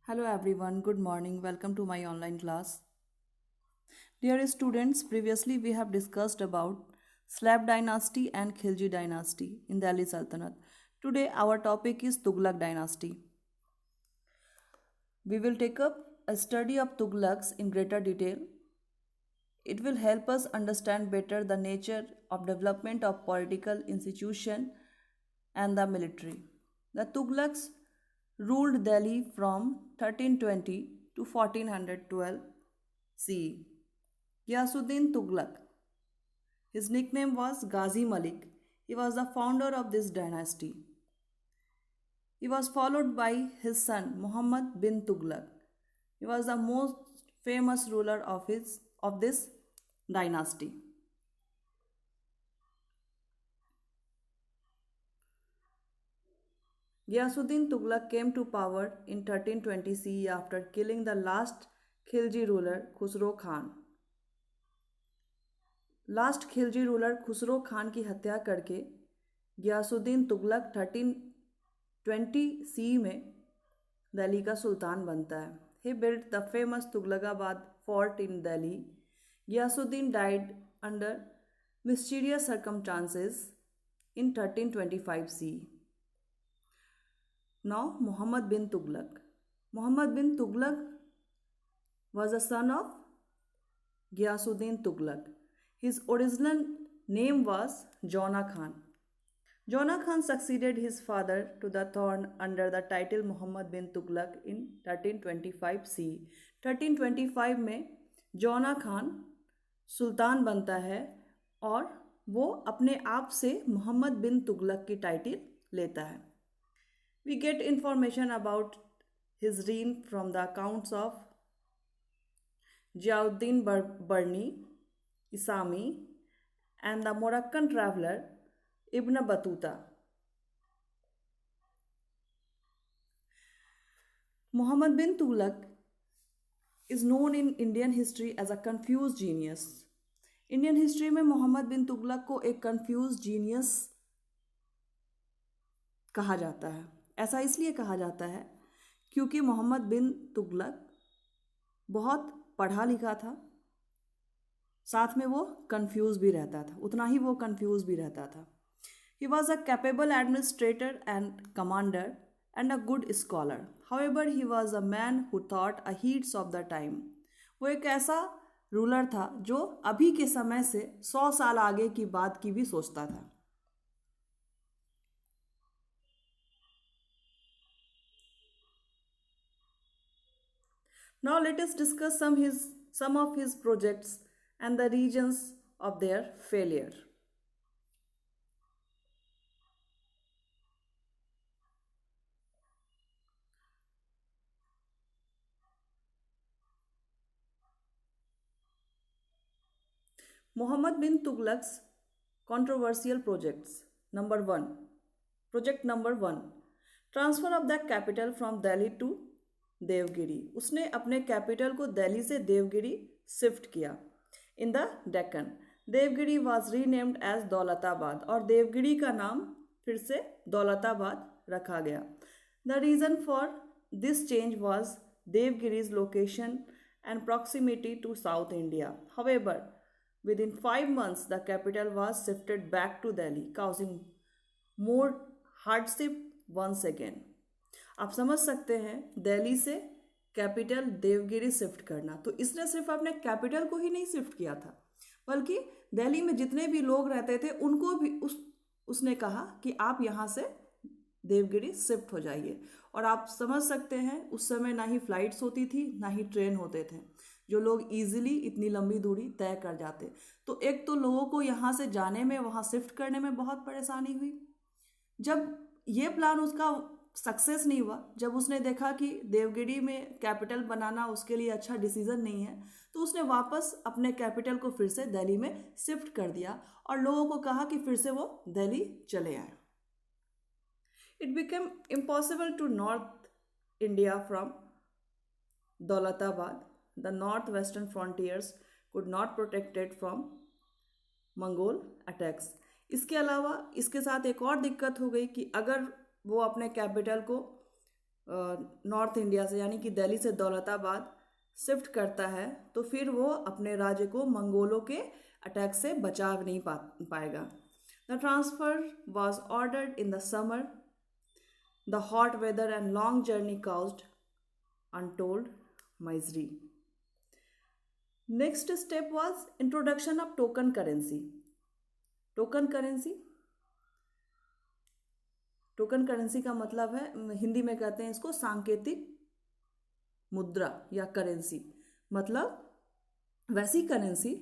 Hello everyone, good morning. Welcome to my online class. Dear students, previously we have discussed about Slav dynasty and Khilji dynasty in Delhi Sultanate. Today our topic is Tughlaq dynasty. We will take up a study of Tughlaqs in greater detail. It will help us understand better the nature of development of political institution and the military. The Tughlaqs ruled Delhi from 1320 to 1412 CE. Ghiyasuddin Tughlaq. His nickname was Ghazi Malik. He was the founder of this dynasty. He was followed by his son Muhammad bin Tughlaq. He was the most famous ruler of this dynasty. Ghiyasuddin Tughlaq came to power in 1320 CE after killing the last Khilji ruler Khusro Khan. Last Khilji ruler Khusro Khan की हत्या करके गियासुद्दीन तुगलक 1320 सी में दिल्ली का सुल्तान बनता है. He built the famous Tughlaqabad fort in Delhi. Ghiyasuddin died under mysterious circumstances in 1325 C. Now Muhammad bin Tughlaq. Muhammad bin Tughlaq was a son of Ghiyasuddin Tughlaq. His original name was Jona Khan. Jona Khan succeeded his father to the throne under the title Muhammad bin Tughlaq in 1325 CE. 1325 में जोना खान सुल्तान बनता है और वो अपने आप से मोहम्मद बिन तुगलक की title लेता है. We get information about his reign from the accounts of Ziauddin Barni, Isami, and the Moroccan traveler Ibn Battuta. Muhammad bin Tughlaq is known in Indian history as a confused genius. Indian history में मोहम्मद बिन तुगलक को एक confuse genius कहा जाता है. ऐसा इसलिए कहा जाता है क्योंकि मोहम्मद बिन तुगलक बहुत पढ़ा लिखा था, साथ में वो कंफ्यूज भी रहता था, उतना ही वो कंफ्यूज भी रहता था. He was a capable administrator and commander and a good scholar. However he was a man who thought a heats of the time. वो एक ऐसा रूलर था जो अभी के समय से 100 साल आगे की बात की भी सोचता था. Now let us discuss some of his projects and the reasons of their failure. Muhammad bin Tughlaq's controversial projects. Number 1. Project number 1. Transfer of the capital from Delhi to Devgiri. उसने अपने कैपिटल को दिल्ली से देवगिरी शिफ्ट किया. In the Deccan Devagiri was renamed as Daulatabad और देवगिरी का नाम फिर से दौलताबाद रखा गया. The reason for this change was Devagiri's location and proximity to South India. However within 5 months the capital was shifted back to Delhi, causing more hardship once again. आप समझ सकते हैं दिल्ली से कैपिटल देवगिरी शिफ्ट करना. तो इसने सिर्फ अपने कैपिटल को ही नहीं शिफ्ट किया था, बल्कि दिल्ली में जितने भी लोग रहते थे उनको भी उसने कहा कि आप यहाँ से देवगिरी शिफ्ट हो जाइए. और आप समझ सकते हैं उस समय ना ही फ्लाइट्स होती थी ना ही ट्रेन होते थे जो लोग इजीली इतनी लंबी दूरी तय कर जाते. तो एक तो लोगों को यहाँ से जाने में, वहाँ शिफ्ट करने में बहुत परेशानी हुई. जब ये प्लान उसका सक्सेस नहीं हुआ, जब उसने देखा कि देवगिरी में कैपिटल बनाना उसके लिए अच्छा डिसीजन नहीं है, तो उसने वापस अपने कैपिटल को फिर से दिल्ली में शिफ्ट कर दिया और लोगों को कहा कि फिर से वो दिल्ली चले आए. It became impossible to north India from Daulatabad. The northwestern frontiers could not protected from Mongol attacks. इसके अलावा इसके साथ एक और दिक्कत हो गई कि अगर वो अपने कैपिटल को नॉर्थ इंडिया से यानी कि दिल्ली से दौलताबाद शिफ्ट करता है तो फिर वो अपने राज्य को मंगोलों के अटैक से बचा नहीं पाएगा. The transfer was ordered in the summer. The hot weather and long journey caused untold misery. Next step was introduction of token currency. Token currency, token currency का मतलब है, हिंदी में कहते हैं इसको सांकेतिक मुद्रा या करेंसी. मतलब वैसी करेंसी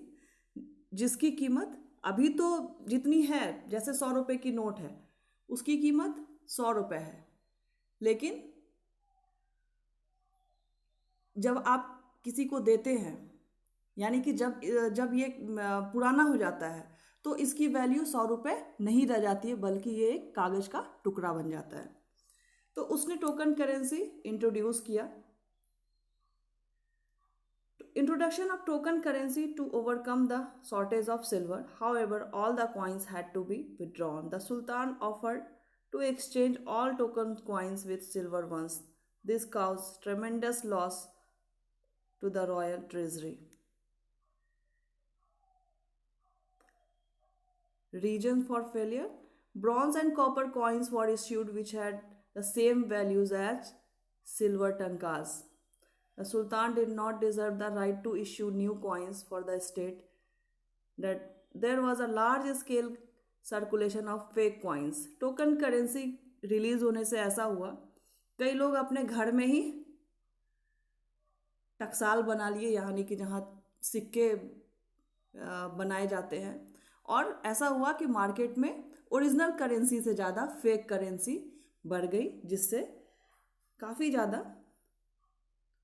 जिसकी कीमत अभी तो जितनी है, जैसे 100 रुपये की नोट है उसकी कीमत 100 रुपये है, लेकिन जब आप किसी को देते हैं यानी कि जब ये पुराना हो जाता है तो इसकी वैल्यू 100 रुपये नहीं रह जाती है, बल्कि ये एक कागज का टुकड़ा बन जाता है. तो उसने टोकन करेंसी इंट्रोड्यूस किया. Introduction of token currency to overcome the shortage of silver. However, all the coins had to be withdrawn. The Sultan offered to exchange all token coins with silver ones. This caused tremendous loss to the royal treasury. Reason for failure: bronze and copper coins were issued which had the same values as silver tankas. The Sultan did not deserve the right to issue new coins for the state. That there was a large scale circulation of fake coins. Token currency release होने से ऐसा हुआ, कई लोग अपने घर में ही टकसाल बना लिए, यानी कि जहाँ सिक्के बनाए जाते हैं, और ऐसा हुआ कि मार्केट में ओरिजिनल करेंसी से ज़्यादा फेक करेंसी बढ़ गई, जिससे काफ़ी ज़्यादा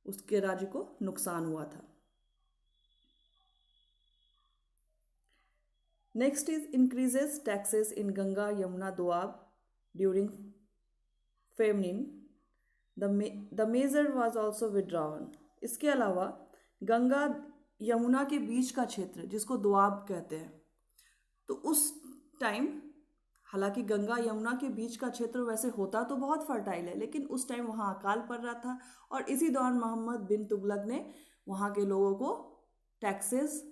उसके राज्य को नुकसान हुआ था. Next is increases taxes in Ganga Yamuna Doab during famine. The measure was also withdrawn. इसके अलावा गंगा यमुना के बीच का क्षेत्र जिसको दोआब कहते हैं, तो उस टाइम, हालांकि गंगा यमुना के बीच का क्षेत्र वैसे होता तो बहुत फर्टाइल है, लेकिन उस टाइम वहाँ अकाल पड़ रहा था और इसी दौरान मोहम्मद बिन तुगलक ने वहाँ के लोगों को टैक्सेस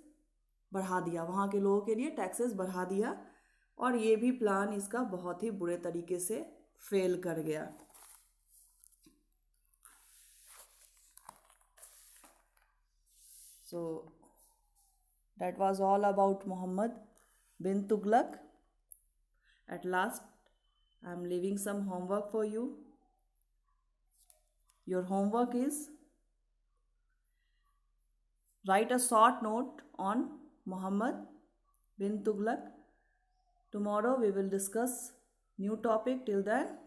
बढ़ा दिया, वहाँ के लोगों के लिए टैक्सेस बढ़ा दिया, और ये भी प्लान इसका बहुत ही बुरे तरीके से फेल कर गया. So that was all about Muhammad bin Tughlaq. At last, I am leaving some homework for you. Your homework is write a short note on Muhammad bin Tughlaq. Tomorrow we will discuss new topic. Till then, bye.